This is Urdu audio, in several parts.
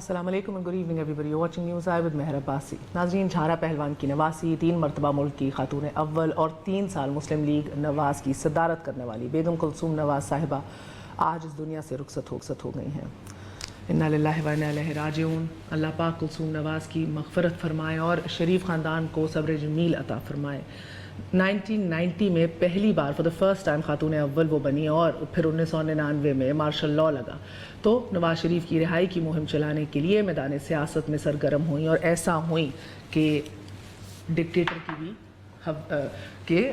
السلام علیکم and good evening every watching news I with مہر عباسی. ناظرین, جھارا پہلوان کی نواسی 3 مرتبہ ملک کی خاتون اول اور 3 سال مسلم لیگ نواز کی صدارت کرنے والی بیگم کلثوم نواز صاحبہ آج اس دنیا سے رخصت ہو گئی ہیں. انا للہ و انا الیہ راجعون. اللہ پاک کلثوم نواز کی مغفرت فرمائے اور شریف خاندان کو صبر جمیل عطا فرمائے. 1990 میں پہلی bar for the first time خاتون اول وہ بنی اور پھر 1999 میں مارشل لاء لگا تو نواز شریف کی رہائی کی مہم چلانے کے لیے میدان سیاست میں سرگرم ہوئیں اور ایسا ہوئیں کہ ڈکٹیٹر کی بھی کہ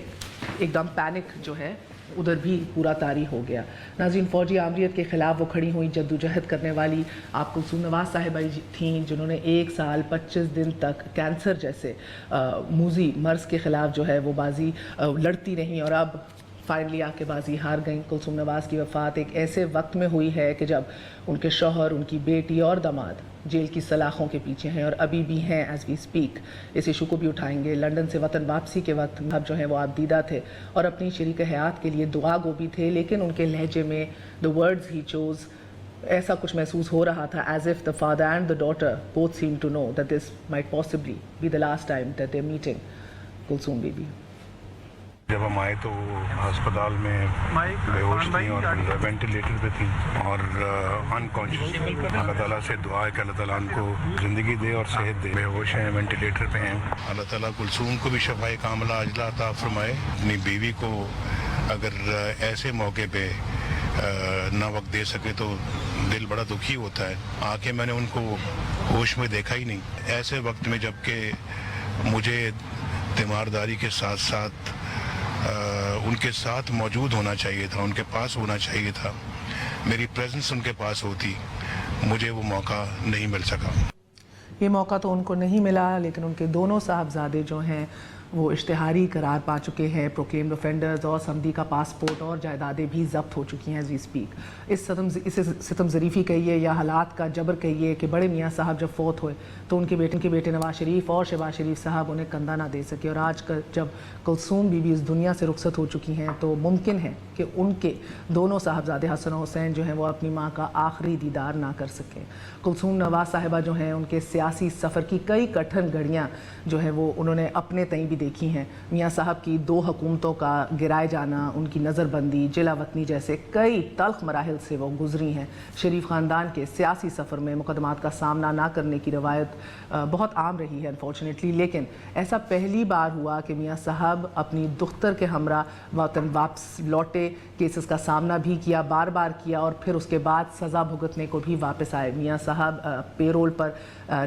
ایک دم پینک جو ہے ادھر بھی پورا طاری ہو گیا. ناظرین, فوجی آمریت کے خلاف وہ کھڑی ہوئی جدوجہد کرنے والی آپ کلثوم نواز صاحبہ تھیں جنہوں نے 1 سال 25 دن تک کینسر جیسے موذی مرض کے خلاف جو ہے وہ بازی لڑتی رہیں اور اب فائنلی آ کے بازی ہار گئیں. کلثوم نواز کی وفات ایک ایسے وقت میں ہوئی ہے کہ جب ان کے شوہر, ان کی بیٹی اور داماد جیل کی سلاخوں کے پیچھے ہیں اور ابھی بھی ہیں ایز وی اسپیک. اس ایشو کو بھی اٹھائیں گے. لنڈن سے وطن واپسی کے وقت اب جو ہیں وہ آپ دیدہ تھے اور اپنی شریک حیات کے لیے دعا گو بھی تھے, لیکن ان کے لہجے میں the words he chose ایسا کچھ محسوس ہو رہا تھا as if the father and the daughter both seemed to know that this might possibly be the last time that they're meeting. Kulsoom Bibi جب ہم آئے تو ہسپتال میں بے ہوش تھیں اور وینٹیلیٹر پہ تھیں اور انکانشیس. اللہ تعالیٰ سے دعا ہے کہ اللہ تعالیٰ ان کو زندگی دے اور صحت دے. بے ہوش ہیں, وینٹیلیٹر پہ ہیں. اللہ تعالیٰ کلثوم کو بھی شفائے کاملہ عاجلہ عطا فرمائے. اپنی بیوی کو اگر ایسے موقع پہ نہ وقت دے سکے تو دل بڑا دکھی ہوتا ہے. آ کے میں نے ان کو ہوش میں دیکھا ہی نہیں. ایسے وقت میں جب کہ مجھے تیمارداری کے ساتھ ساتھ ان کے ساتھ موجود ہونا چاہیے تھا, ان کے پاس ہونا چاہیے تھا. میری پریزنس ان کے پاس ہوتی, مجھے وہ موقع نہیں مل سکا. یہ موقع تو ان کو نہیں ملا, لیکن ان کے دونوں صاحبزادے جو ہیں وہ اشتہاری قرار پا چکے ہیں, پروکلیمڈ offenders, اور سمدھی کا پاسپورٹ اور جائیدادیں بھی ضبط ہو چکی ہیں ایز وی اسپیک. اسے ستم ظریفی کہیے یا حالات کا جبر کہیے کہ بڑے میاں صاحب جب فوت ہوئے تو ان کے بیٹے نواز شریف اور شہباز شریف صاحب انہیں کندھا نہ دے سکے, اور آج جب کلثوم بی بی اس دنیا سے رخصت ہو چکی ہیں تو ممکن ہے کہ ان کے دونوں صاحبزادے حسن و حسین جو ہیں وہ اپنی ماں کا آخری دیدار نہ کر سکیں. کلثوم نواز صاحبہ جو ہیں ان کے سیاسی سفر کی کئی کٹھن گھڑیاں جو ہیں وہ انہوں نے اپنے تئیں بھی دیکھی ہیں. میاں صاحب کی 2 حکومتوں کا گرائے جانا, ان کی نظر بندی, جلا وطنی جیسے کئی تلخ مراحل سے وہ گزری ہیں. شریف خاندان کے سیاسی سفر میں مقدمات کا سامنا نہ کرنے کی روایت بہت عام رہی ہے انفارچونیٹلی, لیکن ایسا پہلی بار ہوا کہ میاں صاحب اپنی دختر کے ہمراہ وطن واپس لوٹے, کیسز کا سامنا بھی کیا, بار بار کیا, اور پھر اس کے بعد سزا بھگتنے کو بھی واپس آئے. میاں صاحب پیرول پر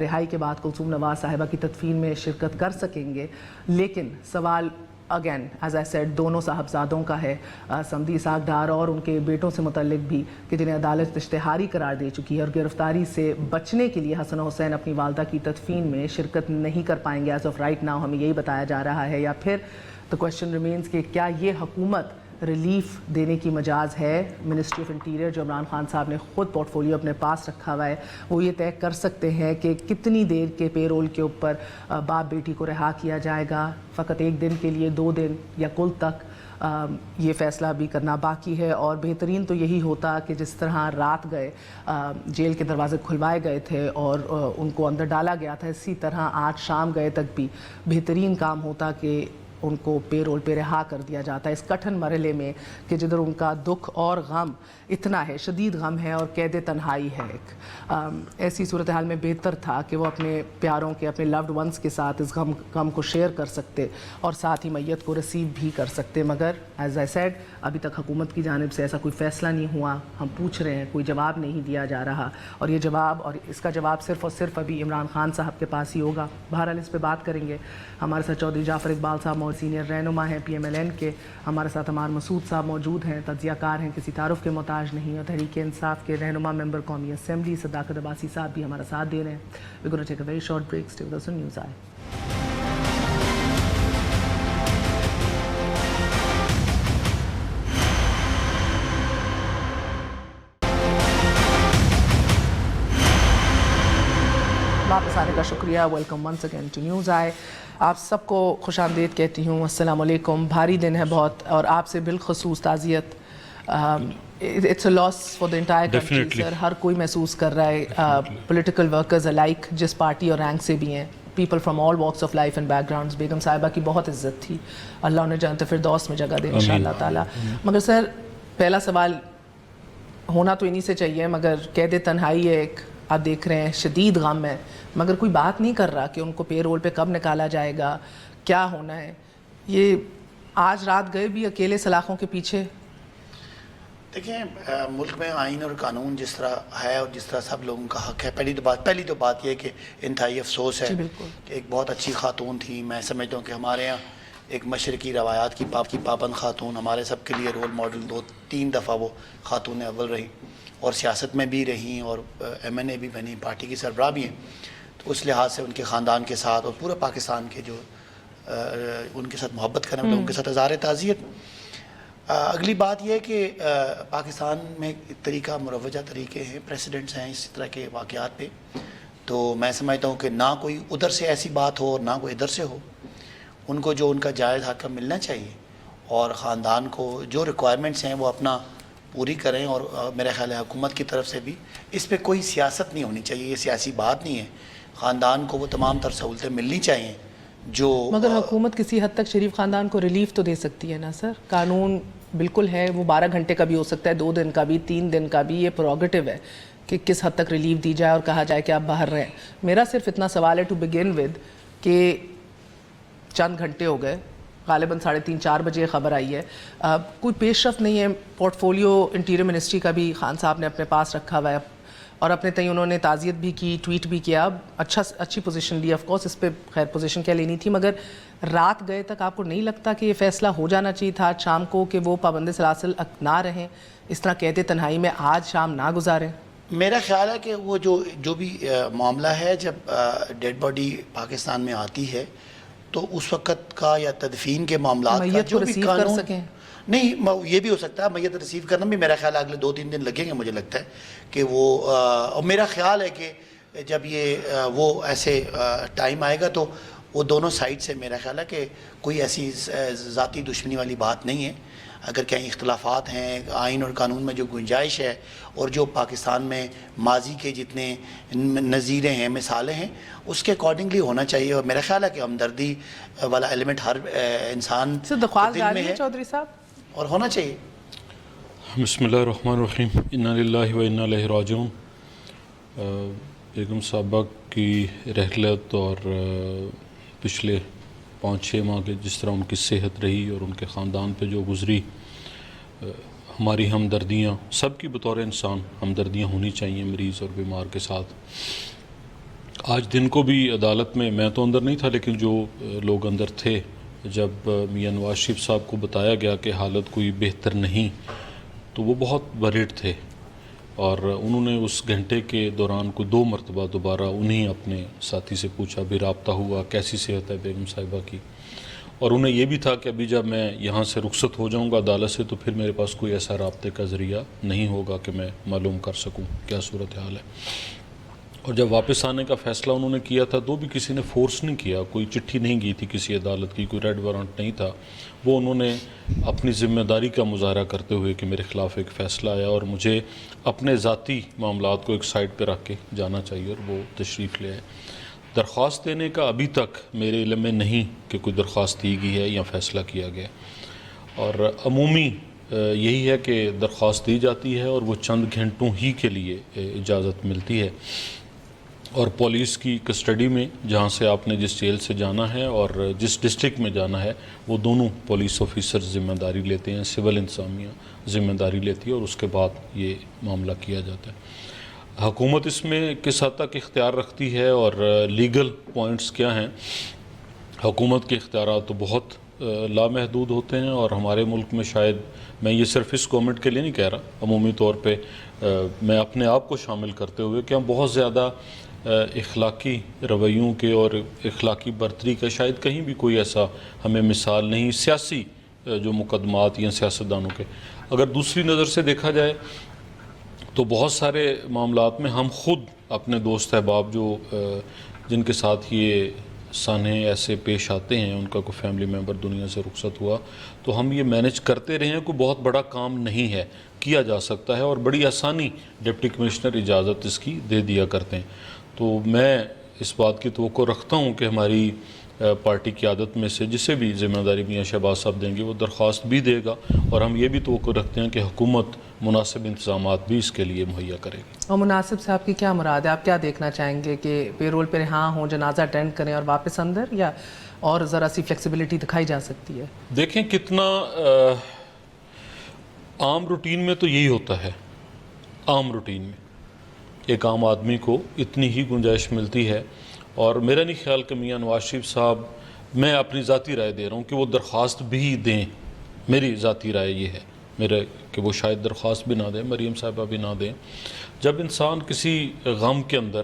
رہائی کے بعد کلثوم نواز صاحبہ کی تدفین میں شرکت کر سکیں گے, لیکن سوال اگین ایز آئی سیڈ دونوں صاحبزادوں کا ہے, سمدھی اسحاق ڈار اور ان کے بیٹوں سے متعلق بھی, کہ جنہیں عدالت اشتہاری قرار دے چکی ہے اور گرفتاری سے بچنے کے لیے حسن و حسین اپنی والدہ کی تدفین میں شرکت نہیں کر پائیں گے ایز آف رائٹ ناؤ. ہمیں یہی بتایا جا رہا ہے, یا پھر the question remains کہ کیا یہ حکومت ریلیف دینے کی مجاز ہے. منسٹری آف انٹیریئر جو عمران خان صاحب نے خود پورٹ فولیو اپنے پاس رکھا ہوا ہے, وہ یہ طے کر سکتے ہیں کہ کتنی دیر کے پیرول کے اوپر باپ بیٹی کو رہا کیا جائے گا, فقط 1 دن کے لیے, 2 دن, یا کل تک. یہ فیصلہ بھی کرنا باقی ہے, اور بہترین تو یہی ہوتا کہ جس طرح رات گئے جیل کے دروازے کھلوائے گئے تھے اور ان کو اندر ڈالا گیا تھا, اسی طرح آج شام گئے تک بھی بہترین کام ہوتا کہ ان کو پیرول پہ رہا کر دیا جاتا ہے اس کٹھن مرحلے میں کہ جدھر ان کا دکھ اور غم اتنا ہے, شدید غم ہے اور قید تنہائی ہے. ایسی صورتحال میں بہتر تھا کہ وہ اپنے پیاروں کے, اپنے لوڈ ونس کے ساتھ اس غم کو شیئر کر سکتے اور ساتھ ہی میت کو ریسیو بھی کر سکتے, مگر ایز آئی سیڈ ابھی تک حکومت کی جانب سے ایسا کوئی فیصلہ نہیں ہوا. ہم پوچھ رہے ہیں, کوئی جواب نہیں دیا جا رہا, اور یہ جواب اور اس کا جواب صرف اور صرف ابھی عمران خان صاحب کے پاس ہی ہوگا. بہرحال اس پہ بات کریں گے. ہمارے ساتھ چودھری جعفر اقبال صاحب سینئر رہنما ہیں PMLN کے, ہمارے ساتھ عمار مسعود صاحب موجود ہیں, تجزیہ کار ہیں, کسی تعارف کے محتاج نہیں, اور تحریک انصاف کے رہنما ممبر قومی اسمبلی صداقت عباسی صاحب بھی ہمارا ساتھ دے رہے ہیں. We're going to take a very short break. Stay with us on News Eye. واپس آنے کا شکریہ. Welcome once again to News Eye. آپ سب کو خوش آمدید کہتی ہوں. السلام علیکم. بھاری دن ہے بہت, اور آپ سے بالخصوص تعزیت it's a loss for the entire country sir. ہر کوئی محسوس کر رہا ہے, پولیٹیکل ورکرز الائک جس پارٹی اور رینک سے بھی ہیں, people from all walks of life and backgrounds. بیگم صاحبہ کی بہت عزت تھی, اللہ انہیں جنت فردوس میں جگہ دے انشاء اللہ تعالیٰ. مگر سر پہلا سوال ہونا تو انہی سے چاہیے, مگر قید تنہائی ہے ایک, آپ دیکھ رہے ہیں شدید غم ہے, مگر کوئی بات نہیں کر رہا کہ ان کو پے رول پہ کب نکالا جائے گا, کیا ہونا ہے. یہ آج رات گئے بھی اکیلے سلاخوں کے پیچھے. دیکھیں ملک میں آئین اور قانون جس طرح ہے اور جس طرح سب لوگوں کا حق ہے, پہلی تو بات یہ ہے کہ انتہائی افسوس ہے کہ ایک بہت اچھی خاتون تھی. میں سمجھتا ہوں کہ ہمارے ہاں ایک مشرقی روایات کی پابند خاتون ہمارے سب کے لیے رول ماڈل, 2-3 دفعہ وہ خاتون اول رہی اور سیاست میں بھی رہیں اور MNA بھی بنی, پارٹی کی سربراہ بھی ہیں. تو اس لحاظ سے ان کے خاندان کے ساتھ اور پورے پاکستان کے جو ان کے ساتھ محبت کرنے والے لوگوں کے ساتھ اظہار تعزیت. اگلی بات یہ ہے کہ پاکستان میں طریقہ مروجہ طریقے ہیں, پریسیڈنٹس ہیں اس طرح کے واقعات پہ. تو میں سمجھتا ہوں کہ نہ کوئی ادھر سے ایسی بات ہو اور نہ کوئی ادھر سے ہو. ان کو جو ان کا جائز حق ملنا چاہیے اور خاندان کو جو ریکوائرمنٹس ہیں وہ اپنا پوری کریں. اور میرا خیال ہے حکومت کی طرف سے بھی اس پہ کوئی سیاست نہیں ہونی چاہیے, یہ سیاسی بات نہیں ہے. خاندان کو وہ تمام تر سہولتیں ملنی چاہیے جو. مگر حکومت کسی حد تک شریف خاندان کو ریلیف تو دے سکتی ہے نا سر. قانون بالکل ہے, وہ 12 گھنٹے کا بھی ہو سکتا ہے, 2 دن کا بھی, 3 دن کا بھی, یہ پروگیٹو ہے کہ کس حد تک ریلیف دی جائے اور کہا جائے کہ آپ باہر رہیں. میرا صرف اتنا سوال ہے ٹو بگن ود کہ چند گھنٹے ہو گئے, غالباً 3:30-4 بجے خبر آئی ہے, کوئی پیش رفت نہیں ہے. پورٹ فولیو انٹیریئر منسٹری کا بھی خان صاحب نے اپنے پاس رکھا ہوا ہے اور اپنے تئیں انہوں نے تعزیت بھی کی, ٹویٹ بھی کیا, اچھی پوزیشن لی. آف کورس اس پہ خیر پوزیشن کیا لینی تھی, مگر رات گئے تک آپ کو نہیں لگتا کہ یہ فیصلہ ہو جانا چاہیے تھا آج شام کو کہ وہ پابند سلاسل نہ رہیں, اس طرح قید تنہائی میں آج شام نہ گزاریں؟ میرا خیال ہے کہ وہ جو بھی معاملہ ہے, جب ڈیڈ باڈی پاکستان میں آتی ہے تو اس وقت کا یا تدفین کے معاملات کا جو بھی قانون نہیں, یہ بھی ہو سکتا ہے میت ریسیو کرنا بھی میرا خیال ہے اگلے 2-3 دن لگیں گے. مجھے لگتا ہے کہ وہ اور میرا خیال ہے کہ جب یہ وہ ایسے ٹائم آئے گا تو وہ دونوں سائڈ سے میرا خیال ہے کہ کوئی ایسی ذاتی دشمنی والی بات نہیں ہے. اگر کہیں اختلافات ہیں آئین اور قانون میں جو گنجائش ہے اور جو پاکستان میں ماضی کے جتنے نظیریں ہیں, مثالیں ہیں, اس کے اکارڈنگلی ہونا چاہیے. اور میرا خیال ہے کہ ہمدردی والا ایلیمنٹ ہر انسان دل میں ہے چودھری صاحب اور ہونا چاہیے. بسم اللہ الرحمن الرحیم. انا للہ و انا الیہ راجعون. بیگم صاحبہ کی رحلت اور پچھلے 5-6 ماہ کے جس طرح ان کی صحت رہی اور ان کے خاندان پہ جو گزری, ہماری ہمدردیاں سب کی بطور انسان ہمدردیاں ہونی چاہیے مریض اور بیمار کے ساتھ. آج دن کو بھی عدالت میں تو اندر نہیں تھا, لیکن جو لوگ اندر تھے, جب میاں نواز شریف صاحب کو بتایا گیا کہ حالت کوئی بہتر نہیں تو وہ بہت ورڈ تھے اور انہوں نے اس گھنٹے کے دوران کو 2 مرتبہ دوبارہ انہیں اپنے ساتھی سے پوچھا, بھی رابطہ ہوا, کیسی صحت ہے بیگم صاحبہ کی. اور انہیں یہ بھی تھا کہ ابھی جب میں یہاں سے رخصت ہو جاؤں گا عدالت سے تو پھر میرے پاس کوئی ایسا رابطے کا ذریعہ نہیں ہوگا کہ میں معلوم کر سکوں کیا صورتحال ہے. اور جب واپس آنے کا فیصلہ انہوں نے کیا تھا تو بھی کسی نے فورس نہیں کیا, کوئی چٹھی نہیں گئی تھی کسی عدالت کی, کوئی ریڈ وارنٹ نہیں تھا. وہ انہوں نے اپنی ذمہ داری کا مظاہرہ کرتے ہوئے کہ میرے خلاف ایک فیصلہ آیا اور مجھے اپنے ذاتی معاملات کو ایک سائڈ پہ رکھ کے جانا چاہیے, اور وہ تشریف لے آئے. درخواست دینے کا ابھی تک میرے علم میں نہیں کہ کوئی درخواست دی گئی ہے یا فیصلہ کیا گیا, اور عمومی یہی ہے کہ درخواست دی جاتی ہے اور وہ چند گھنٹوں ہی کے لیے اجازت ملتی ہے. اور پولیس کی کسٹڈی میں جہاں سے آپ نے جس جیل سے جانا ہے اور جس ڈسٹرکٹ میں جانا ہے وہ دونوں پولیس آفیسر ذمہ داری لیتے ہیں, سول انتظامیہ ذمہ داری لیتی ہے, اور اس کے بعد یہ معاملہ کیا جاتا ہے. حکومت اس میں کس حد تک اختیار رکھتی ہے اور لیگل پوائنٹس کیا ہیں؟ حکومت کے اختیارات تو بہت لامحدود ہوتے ہیں, اور ہمارے ملک میں شاید, میں یہ صرف اس گورنمنٹ کے لیے نہیں کہہ رہا, عمومی طور پہ میں اپنے آپ کو شامل کرتے ہوئے کہ ہم بہت زیادہ اخلاقی رویوں کے اور اخلاقی برتری کا شاید کہیں بھی کوئی ایسا ہمیں مثال نہیں سیاسی جو مقدمات یا سیاستدانوں کے. اگر دوسری نظر سے دیکھا جائے تو بہت سارے معاملات میں ہم خود اپنے دوست احباب جو جن کے ساتھ یہ سانحے ایسے پیش آتے ہیں، ان کا کوئی فیملی ممبر دنیا سے رخصت ہوا، تو ہم یہ مینج کرتے رہے ہیں. کوئی بہت بڑا کام نہیں ہے، کیا جا سکتا ہے، اور بڑی آسانی ڈپٹی کمشنر اجازت اس کی دے دیا کرتے ہیں. تو میں اس بات کی توقع رکھتا ہوں کہ ہماری پارٹی قیادت میں سے جسے بھی ذمہ داری میاں شہباز صاحب دیں گے وہ درخواست بھی دے گا، اور ہم یہ بھی توقع رکھتے ہیں کہ حکومت مناسب انتظامات بھی اس کے لیے مہیا کرے گی. اور مناسب سے آپ کی کیا مراد ہے؟ آپ کیا دیکھنا چاہیں گے کہ پے رول پہ رہا ہوں، جنازہ اٹینڈ کریں اور واپس اندر، یا اور ذرا سی فلیکسیبلٹی دکھائی جا سکتی ہے؟ دیکھیں کتنا عام روٹین میں تو یہی ہوتا ہے. عام روٹین میں ایک عام آدمی کو اتنی ہی گنجائش ملتی ہے، اور میرا نہیں خیال کہ میاں نواز شریف صاحب، میں اپنی ذاتی رائے دے رہا ہوں کہ وہ درخواست بھی دیں. میری ذاتی رائے یہ ہے میرے کہ وہ شاید درخواست بھی نہ دیں، مریم صاحبہ بھی نہ دیں. جب انسان کسی غم کے اندر،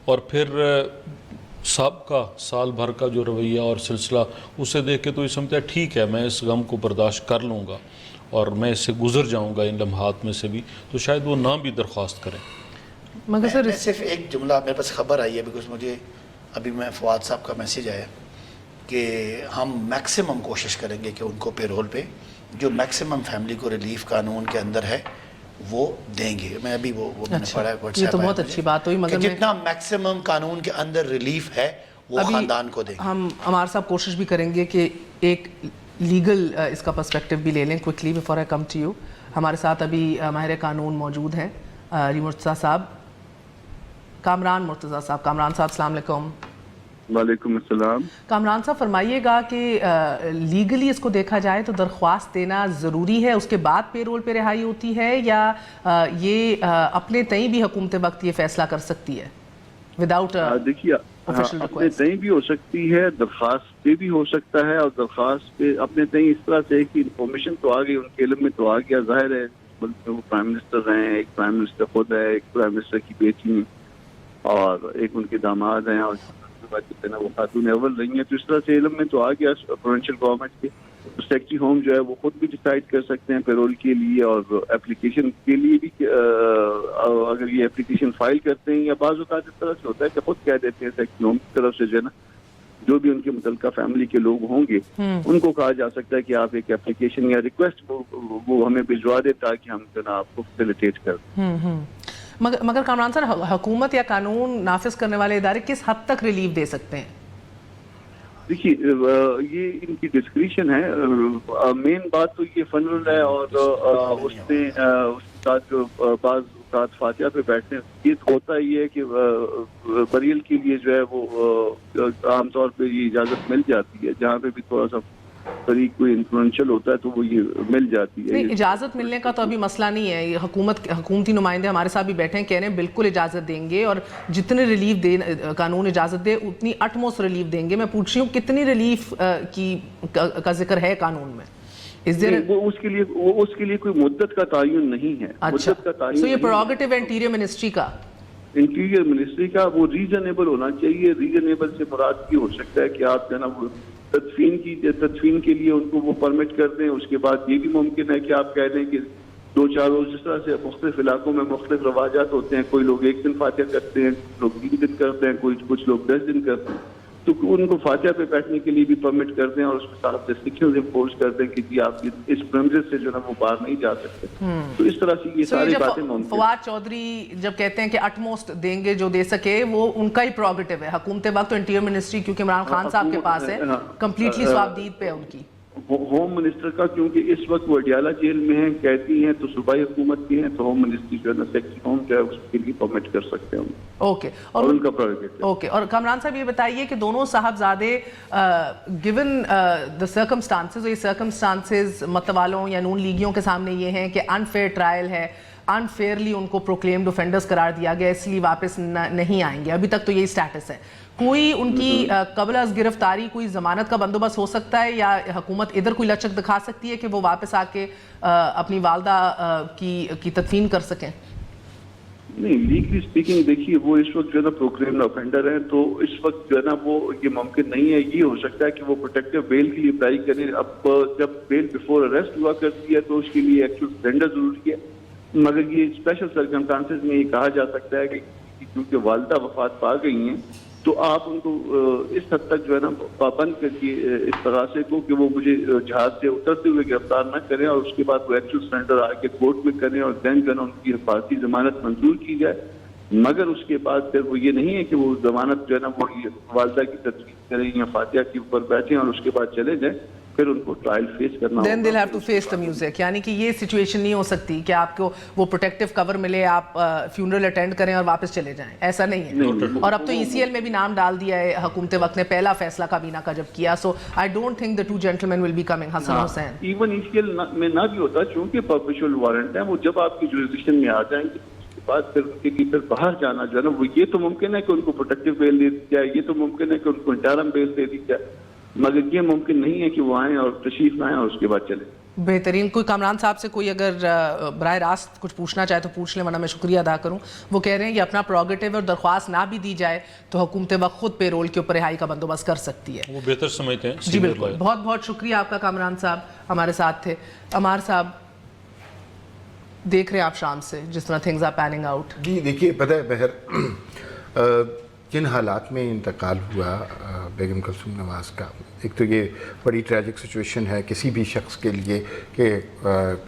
اور پھر سابقہ سال بھر کا جو رویہ اور سلسلہ، اسے دیکھ کے تو یہ سمجھتا ہے ٹھیک ہے میں اس غم کو برداشت کر لوں گا اور میں اس سے گزر جاؤں گا ان لمحات میں سے بھی، تو شاید وہ نہ بھی درخواست کریں. مگر سر میں صرف ایک جملہ، میرے پاس خبر آئی ہے بیکاز مجھے ابھی میں فواد صاحب کا میسیج آیا کہ ہم میکسیمم کوشش کریں گے کہ ان کو پے رول پہ جو میکسیمم فیملی کو ریلیف قانون کے اندر ہے وہ دیں گے. میں ابھی وہ میں نے پڑھا ہے واٹس ایپ، یہ تو بہت اچھی بات ہوئی. مگر جتنا میکسیمم قانون کے اندر ریلیف ہے وہ خاندان کو دیں گے. ہم عمار صاحب کوشش بھی کریں گے کہ ایک لیگل اس کا پرسپیکٹو بھی لے لیں quickly before I come to you. ہمارے ساتھ ابھی ماہر قانون موجود ہیں علی مرتضیٰ صاحب، کامران مرتضیٰ صاحب. کامران صاحب السلام علیکم. وعلیکم السلام. کامران صاحب فرمائیے گا کہ لیگلی اس کو دیکھا جائے تو درخواست دینا ضروری ہے، اس کے بعد پے رول پہ رہائی ہوتی ہے، یا یہ اپنے تئیں بھی حکومت وقت یہ فیصلہ کر سکتی ہے وداؤٹ دیکھیے اپنے تئیں بھی ہو سکتی ہے، درخواست پہ بھی ہو سکتا ہے، اور درخواست پہ اپنے تئیں اس طرح سے کہ انفارمیشن تو آ گئی، ان کے علم میں تو آ گیا. ظاہر ہے وہ پرائم منسٹر ہیں، ایک پرائم منسٹر خود ہے، ایک پرائم منسٹر کی بیٹی ہیں، اور ایک ان کے داماد ہیں، اور وہ خاتون اول رہی ہیں. تو اس طرح سے علم میں تو آ گیا پروونشل گورنمنٹ کے. سیکرٹری ہوم جو ہے وہ خود بھی ڈیسائیڈ کر سکتے ہیں پیرول کے لیے اور اپلیکیشن کے لیے بھی. اگر یہ اپلیکیشن فائل کرتے ہیں، یا بعض اوقات اس طرح سے ہوتا ہے کہ خود کہہ دیتے ہیں سیکرٹری ہوم کی طرف سے جو ہے نا، جو بھی ان کے متعلقہ فیملی کے لوگ ہوں گے ان کو کہا جا سکتا ہے کہ آپ ایک اپلیکیشن یا ریکویسٹ وہ ہمیں بھجوا دے تاکہ ہم جو نا آپ کو فیسیلیٹیٹ کر دیں. مگر کامران صاحب، حکومت یا قانون نافذ کرنے والے ادارے کس حد تک ریلیف دے سکتے ہیں؟ دیکھیے یہ ان کی ڈسکریشن ہے. مین بات تو یہ فنرل ہے، اور اس میں اس کے ساتھ جو بعض اوقات فاتحہ پہ بیٹھتے ہیں، یہ ہوتا ہی ہے کہ بریل کے لیے جو ہے وہ عام طور پہ یہ اجازت مل جاتی ہے. جہاں پہ بھی تھوڑا سا طریق کوئی انفلوئنشل ہوتا ہے تو وہ یہ مل جاتی ہے. نہیں، اجازت ملنے کا تو ابھی مسئلہ نہیں ہے. یہ حکومتی نمائندے ہمارے ساتھ بھی بیٹھے ہیں، کہہ رہے ہیں بالکل اجازت دیں گے، اور جتنے ریلیف دے قانون اجازت دے اتنی اٹموسٹ ریلیف دیں گے. میں پوچھ رہی ہوں کتنی ریلیف کا ذکر ہے قانون میں؟ اس کے لیے کوئی مدت کا تعین نہیں ہے. اچھا، تو یہ پروگیٹو ہے انٹیریئر منسٹری کا. انٹیریئر منسٹری کا وہ ریزنیبل ہونا چاہیے. ریزنیبل سے مراد یہ ہو سکتا ہے کہ آپ جو ہے نا وہ تدفین کے لیے ان کو وہ پرمٹ کر دیں. اس کے بعد یہ بھی ممکن ہے کہ آپ کہہ دیں کہ 2-4 روز، جس طرح سے مختلف علاقوں میں مختلف رواجات ہوتے ہیں، کوئی لوگ 1 دن فاتحہ کرتے ہیں، لوگ 3 دن کرتے ہیں، کچھ لوگ 10 دن کرتے ہیں، تو ان کو فاتحہ پہ بیٹھنے کے لیے بھی پرمٹ کر دیں، اور اس کے ساتھ ریسٹرکشنز امپوز کر دیں کہ جی آپ اس پریمسز سے جو ہے وہ باہر نہیں جا سکتے. تو اس طرح سے یہ ساری باتیں ممکن. فواد چودھری جب کہتے ہیں کہ اٹموسٹ دیں گے جو دے سکے، وہ ان کا ہی پروگیٹو ہے. حکومت وقت تو انٹیریئر منسٹری کیونکہ عمران خان صاحب کے پاس ہے، کمپلیٹلی صوابدید پہ ان کی. ہوم منسٹر کا کیونکہ اس وقت وہ اڈیالہ جیل میں ہیں، قیدی ہیں، تو صوبائی حکومت کی ہیں، تو ہوم منسٹری جو ہے نا سیکرٹری ہوم جو ہے اس کے لیے پرمٹ کر سکتے ہیں. اوکے، اور ان کا پروگیٹو. اوکے. اور کامران صاحب یہ بتائیے کہ دونوں صاحبزادے گیون دا سرکمسٹانسز، یہ سرکمسٹانسز متوالوں یا نون لیگیوں کے سامنے یہ ہیں کہ انفیئر ٹرائل ہے، انفیئرلی ان کو پروکلیمڈ اوفینڈرز قرار دیا گیا، اس لیے واپس نہیں آئیں گے. ابھی تک تو یہی سٹیٹس ہے. کوئی ان کی قبل از گرفتاری کوئی ضمانت کا بندوبست ہو سکتا ہے، یا حکومت ادھر کوئی لچک دکھا سکتی ہے کہ وہ واپس آ کے اپنی والدہ کی تدفین کر سکیں؟ نہیں، لیگلی اسپیکنگ دیکھیے وہ اس وقت جو ہے نا پروکلیمڈ اوفینڈر ہیں، تو اس وقت جو ہے نا وہ یہ ممکن نہیں ہے. یہ ہو سکتا ہے کہ وہ پروٹیکٹیو بیل کے لیے اپلائی کریں. اب جب بیل بیفور اریسٹ ہوا کرتی ہے تو اس کے لیے ایکچوئل سرنڈر ضروری ہے. مگر یہ اسپیشل سرکمسٹانسز میں یہ کہا جا سکتا ہے کہ کیونکہ والدہ وفات پا گئی ہیں تو آپ ان کو اس حد تک جو ہے نا پابند کریے اس تقاضے کو کہ وہ مجھے جہاز سے اترتے ہوئے گرفتار نہ کریں اور اس کے بعد وہ ایکچوئل سرنڈر آ کے کورٹ میں کریں اور دین جو ہے نا ان کی حفاظتی ضمانت منظور کی جائے. مگر اس کے بعد پھر وہ یہ نہیں ہے کہ وہ ضمانت جو ہے نا وہ والدہ کی تجویز کریں یا فاتحہ کے اوپر بیٹھیں اور اس کے بعد چلے جائیں, پھر ان کو ٹرائل فیس کرنا Then they'll have to face the music. یعنی کہ یہ سچویشن نہیں ہو سکتی کہ آپ کو وہ پروٹیکٹیو کور ملے, آپ فیونرل اٹینڈ کریں اور واپس چلے جائیں, ایسا نہیں ہے. اور اب تو ECL میں بھی نام ڈال دیا ہے حکومت وقت نے, پہلا فیصلہ کابینہ کا جب کیا. So I don't think the two gentlemen will be coming. Hassan Hussain even ECL میں نہ بھی ہوتا چونکہ پرپیچوئل وارنٹ ہے, وہ جب آپ کی جوریسڈکشن میں آ جائیں گے اس کے بعد پھر ان کے پھر باہر جانا جو ہے نا وہ یہ تو ممکن ہے کہ ان کو پروٹیکٹیو بیل دے دی جائے, یہ تو ممکن ہے کہ ان کو انٹرم بیل دے دی جائے, مگر یہ ممکن نہیں ہے کہ وہ آئیں اور تشریف لائیں اور اس کے بعد چلیں. بہترین. کوئی کامران صاحب سے کوئی اگر براہ راست کچھ پوچھنا چاہے تو پوچھ لیں, ورنہ میں شکریہ ادا کروں. وہ کہہ رہے ہیں یہ اپنا پروگیٹیو اور درخواست نہ بھی دی جائے تو حکومت وقت خود پے رول کے اوپر رہائی کا بندوبست کر سکتی ہے. وہ بہتر سمجھتے ہیں. جی بالکل, بہت بہت شکریہ آپ کا کامران صاحب, ہمارے ساتھ تھے. عمار صاحب, دیکھ رہے ہیں آپ شام سے جس طرح تھنگز آر پیننگ آؤٹ. جی دیکھیے, پتہ ہے بہر جن حالات میں انتقال ہوا بیگم کلثوم نواز کا, ایک تو یہ بڑی ٹریجک سچویشن ہے کسی بھی شخص کے لیے کہ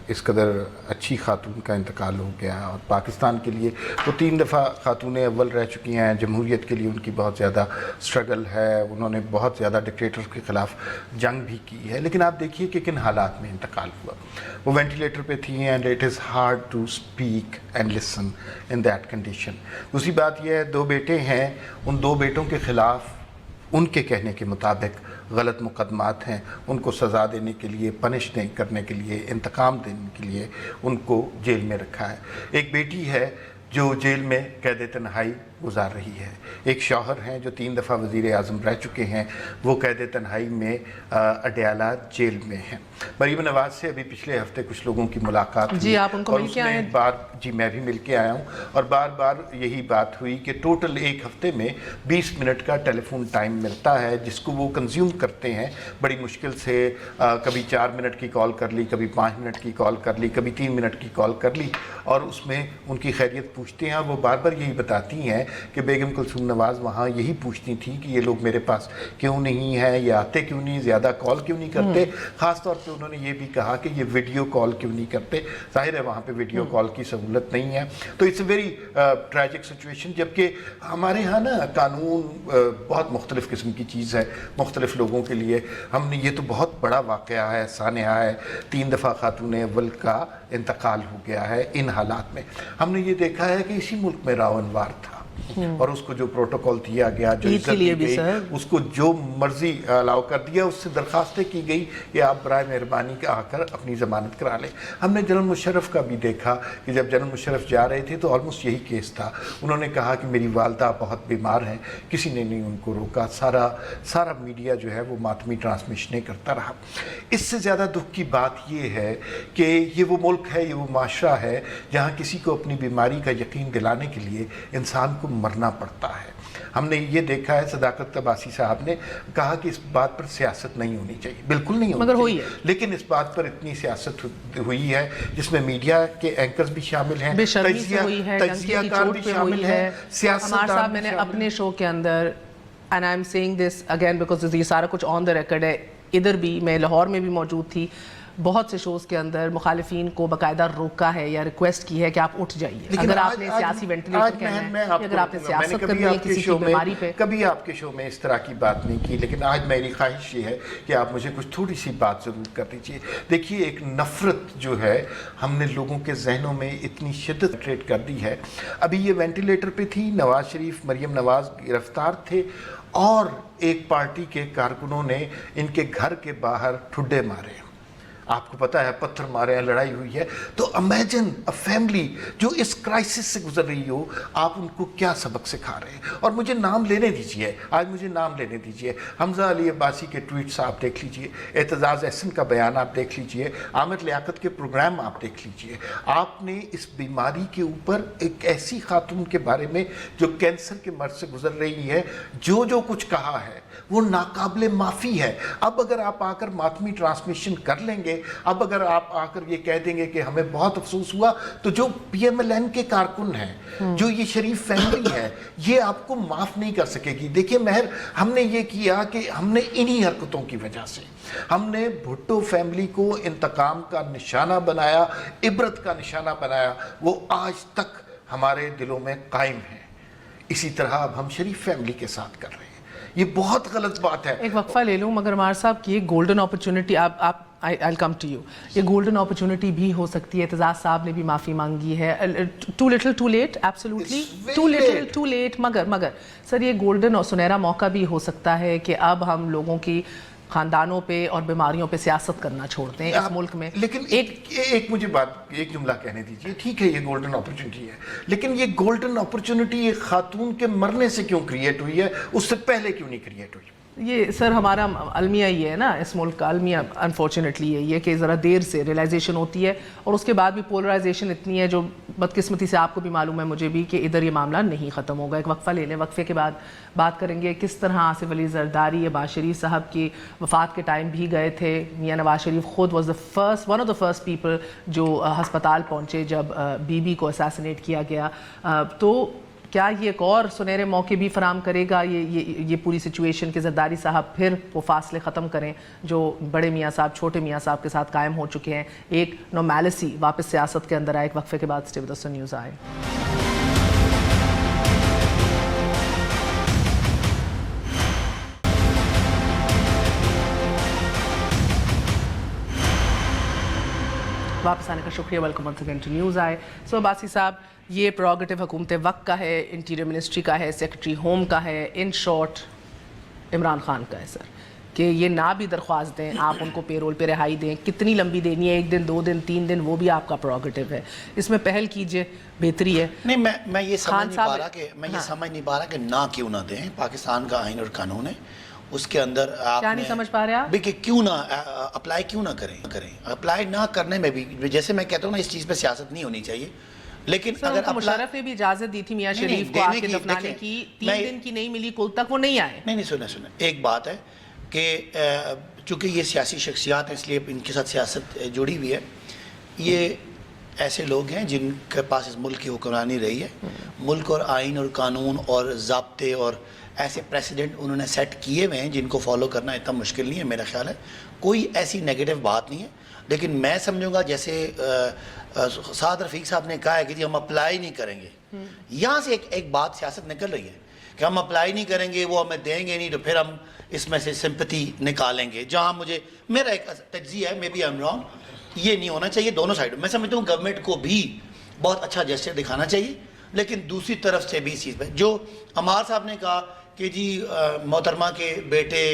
اس قدر اچھی خاتون کا انتقال ہو گیا, اور پاکستان کے لیے وہ 3 دفعہ خاتون اول رہ چکی ہیں. جمہوریت کے لیے ان کی بہت زیادہ سٹرگل ہے, انہوں نے بہت زیادہ ڈکٹیٹر کے خلاف جنگ بھی کی ہے. لیکن آپ دیکھیے کہ کن حالات میں انتقال ہوا. وہ وینٹیلیٹر پہ تھی and it is hard to speak and listen in that condition. دوسری بات یہ ہے 2 بیٹے ہیں, ان 2 بیٹوں کے خلاف ان کے کہنے کے مطابق غلط مقدمات ہیں, ان کو سزا دینے کے لیے, پنش کرنے کے لیے, انتقام دینے کے لیے ان کو جیل میں رکھا ہے. ایک بیٹی ہے جو جیل میں قید تنہائی گزار رہی ہے. ایک شوہر ہیں جو 3 دفعہ وزیر اعظم رہ چکے ہیں, وہ قید تنہائی میں اڈیالہ جیل میں ہیں. مریم نواز سے ابھی پچھلے ہفتے کچھ لوگوں کی ملاقات ہوئی. جی آپ ان کو مل کے آئے ہیں؟ جی میں بھی مل کے آیا ہوں, اور بار بار یہی بات ہوئی کہ ٹوٹل ایک ہفتے میں 20 منٹ کا ٹیلی فون ٹائم ملتا ہے جس کو وہ کنزیوم کرتے ہیں بڑی مشکل سے. کبھی 4 منٹ کی کال کر لی, کبھی 5 منٹ کی کال کر لی, کبھی 3 منٹ کی کال کر لی, اور اس میں ان کی خیریت پوچھتے ہیں. اور وہ بار بار یہی بتاتی ہیں کہ بیگم کلثوم نواز وہاں یہی پوچھتی تھیں کہ یہ لوگ میرے پاس کیوں نہیں ہیں, یہ آتے کیوں نہیں, زیادہ کال کیوں نہیں کرتے. خاص طور پہ انہوں نے یہ بھی کہا کہ یہ ویڈیو کال کیوں نہیں کرتے. ظاہر ہے وہاں پہ ویڈیو کال کی سہولت نہیں ہے. تو it's a very tragic situation. جبکہ ہمارے ہاں نا قانون بہت مختلف قسم کی چیز ہے مختلف لوگوں کے لیے. ہم نے یہ تو بہت بڑا واقعہ ہے, سانحہ ہے, 3 دفعہ خاتون اول کا انتقال ہو گیا ہے. ان حالات میں ہم نے یہ دیکھا ہے کہ اسی ملک میں راون وار تھا, اور اس کو جو پروٹوکول دیا گیا, جو عزت دی گئی, اس کو جو مرضی الاؤ کر دیا. اس سے درخواستیں کی گئی کہ آپ برائے مہربانی آ کر اپنی ضمانت کرا لیں. ہم نے جنرل مشرف کا بھی دیکھا کہ جب جنرل مشرف جا رہے تھے تو آلموسٹ یہی کیس تھا. انہوں نے کہا کہ میری والدہ بہت بیمار ہیں, کسی نے نہیں ان کو روکا. سارا میڈیا جو ہے وہ ماتمی ٹرانسمیشنیں کرتا رہا. اس سے زیادہ دکھ کی بات یہ ہے کہ یہ وہ ملک ہے, یہ وہ معاشرہ ہے جہاں کسی کو اپنی بیماری کا یقین دلانے کے لیے انسان کو مرنا پڑتا ہے. ہم نے یہ دیکھا ہے, صداقت عباسی صاحب نے کہا کہ اس بات پر سیاست نہیں ہونی چاہیے, بالکل نہیں ہونی چاہیے, لیکن اس بات پر اتنی سیاست ہوئی ہے جس میں میڈیا کے اینکرز بھی شامل ہیں, تجزیہ کار بھی شامل ہیں, سیاستدان صاحب. میں نے اپنے شو کے اندر, and I'm seeing this again because یہ سارا کچھ آن دا ریکارڈ ہے, ادھر بھی میں لاہور میں بھی موجود تھی, بہت سے شوز کے اندر مخالفین کو باقاعدہ روکا ہے یا ریکویسٹ کی ہے کہ آپ اٹھ جائیے اگر آپ نے سیاسی وینٹیلیٹر کہنا ہے, اگر آپ نے سیاست کرنی ہے کسی کی بیماری پہ. کبھی آپ کے شو میں اس طرح کی بات نہیں کی, لیکن آج میری خواہش یہ ہے کہ آپ مجھے کچھ تھوڑی سی بات ضرور کر دیجیے. دیکھیے ایک نفرت جو ہے ہم نے لوگوں کے ذہنوں میں اتنی شدت کریٹ کر دی ہے. ابھی یہ وینٹیلیٹر پہ تھی, نواز شریف, مریم نواز گرفتار تھے, اور ایک پارٹی کے کارکنوں نے ان کے گھر کے باہر ٹھڈے مارے, آپ کو پتہ ہے پتھر مارے ہیں, لڑائی ہوئی ہے. تو امیجن اے فیملی جو اس کرائسس سے گزر رہی ہو, آپ ان کو کیا سبق سکھا رہے ہیں. اور مجھے نام لینے دیجئے, آج مجھے نام لینے دیجئے. حمزہ علی عباسی کے ٹویٹس آپ دیکھ لیجئے, اعتزاز احسن کا بیان آپ دیکھ لیجئے, عامر لیاقت کے پروگرام آپ دیکھ لیجئے. آپ نے اس بیماری کے اوپر ایک ایسی خاتون کے بارے میں جو کینسر کے مرض سے گزر رہی ہے, جو کچھ کہا ہے وہ ناقابل معافی ہے. اب اگر آپ آ کر ماتمی ٹرانسمیشن کر لیں گے گے. اب اگر آپ آ کر یہ کہہ دیں گے کہ ہمیں بہت افسوس ہوا, تو جو پی ایم ایل این کے کارکن ہیں, جو یہ شریف فیملی ہے, یہ آپ کو معاف نہیں کر سکے گی. دیکھیے مہر, ہم نے یہ کیا کہ ہم نے انہی حرکتوں کی وجہ سے ہم نے بھٹو فیملی کو انتقام کا نشانہ بنایا, عبرت کا نشانہ بنایا, وہ آج تک ہمارے دلوں میں قائم ہے. اسی طرح اب ہم شریف فیملی کے ساتھ کر رہے ہیں. یہ بہت غلط بات ہے. ایک وقفہ لے لوں, مگر مار صاحب کی ایک گولڈن اپرچونٹی, آپ I'll come to you, یہ گولڈن اپرچونٹی بھی ہو سکتی ہے. اعتزاز صاحب نے بھی معافی مانگی ہے. Too little too late, absolutely too little too late, مگر سر یہ گولڈن اور سنہرا موقع بھی ہو سکتا ہے کہ اب ہم لوگوں کی خاندانوں پہ اور بیماریوں پہ سیاست کرنا چھوڑتے ہیں اس ملک میں. لیکن ایک مجھے بات, ایک جملہ کہنے دیجئے. ٹھیک ہے یہ گولڈن اپرچونٹی ہے, لیکن یہ گولڈن اپرچونٹی ایک خاتون کے مرنے سے کیوں کریٹ ہوئی ہے, اس سے پہلے کیوں نہیں کریٹ ہوئی؟ یہ سر ہمارا المیہ یہ ہے نا اس ملک کا, المیہ انفارچونیٹلی یہ کہ ذرا دیر سے ریلائزیشن ہوتی ہے, اور اس کے بعد بھی پولرائزیشن اتنی ہے جو بدقسمتی سے آپ کو بھی معلوم ہے, مجھے بھی, کہ ادھر یہ معاملہ نہیں ختم ہوگا. ایک وقفہ لے لیں, وقفے کے بعد بات کریں گے کس طرح آصف علی زرداری یا باز شریف صاحب کی وفات کے ٹائم بھی گئے تھے. میاں نواز شریف خود was one of the first people جو ہسپتال پہنچے جب بی بی کو اسیسینیٹ کیا گیا. تو کیا یہ ایک اور سنہرے موقع بھی فراہم کرے گا یہ پوری سچویشن کہ زرداری صاحب پھر وہ فاصلے ختم کریں جو بڑے میاں صاحب چھوٹے میاں صاحب کے ساتھ قائم ہو چکے ہیں, ایک نارمیلسی واپس سیاست کے اندر آئے؟ ایک وقفے کے بعد اسٹے ود اس نیوز آئے. واپس آنے کا شکریہ, welcome once again to news آئے. سو عباسی صاحب, یہ پروگیٹو حکومت وقت کا ہے, انٹیریئر منسٹری کا ہے, سیکرٹری ہوم کا ہے, ان شارٹ عمران خان کا ہے سر, کہ یہ نہ بھی درخواست دیں, آپ ان کو پے رول پہ رہائی دیں. کتنی لمبی دینی ہے, 1 دن 2 دن 3 دن, وہ بھی آپ کا پروگیٹو ہے. اس میں پہل کیجئے, بہتری ہے. نہیں, میں یہ سمجھ نہیں پا رہا کہ نہ کیوں نہ دیں. پاکستان کا آئین اور قانون ہے, اس کے اندر آپ کیا نہیں سمجھ پا رہے آپ کہ کیوں نہ اپلائی کیوں نہ کریں. اپلائی نہ کرنے میں بھی, جیسے میں کہتا ہوں نا, اس چیز پہ سیاست نہیں ہونی چاہیے. لیکن اگر مشرف نے بھی اجازت دی تھی میاں شریف کو آپ کے دفنانے کی, 3 دن کی نہیں ملی, کل تک وہ نہیں آئے. نہیں, سنیں, ایک بات ہے کہ چونکہ یہ سیاسی شخصیات ہیں, اس لیے ان کے ساتھ سیاست جڑی ہوئی ہے. یہ ایسے لوگ ہیں جن کے پاس اس ملک کی حکمرانی رہی ہے. ملک اور آئین اور قانون اور ضابطے اور ایسے پریسیڈنٹ انہوں نے سیٹ کیے ہوئے ہیں جن کو فالو کرنا اتنا مشکل نہیں ہے. میرا خیال ہے کوئی ایسی نیگیٹو بات نہیں ہے. لیکن میں سمجھوں گا جیسے سعد رفیق صاحب نے کہا ہے کہ جی ہم اپلائی نہیں کریں گے, یہاں سے ایک بات سیاست نکل رہی ہے کہ ہم اپلائی نہیں کریں گے, وہ ہمیں دیں گے نہیں, تو پھر ہم اس میں سے سمپتی نکالیں گے. جہاں میرا ایک تجزیہ ہے, maybe I am wrong, یہ نہیں ہونا چاہیے دونوں سائڈ. میں سمجھتا ہوں گورنمنٹ کو بھی بہت اچھا جسچر دکھانا چاہیے, لیکن دوسری طرف سے بھی اس چیز پہ جو عمار صاحب نے کہا کہ جی محترمہ کے بیٹے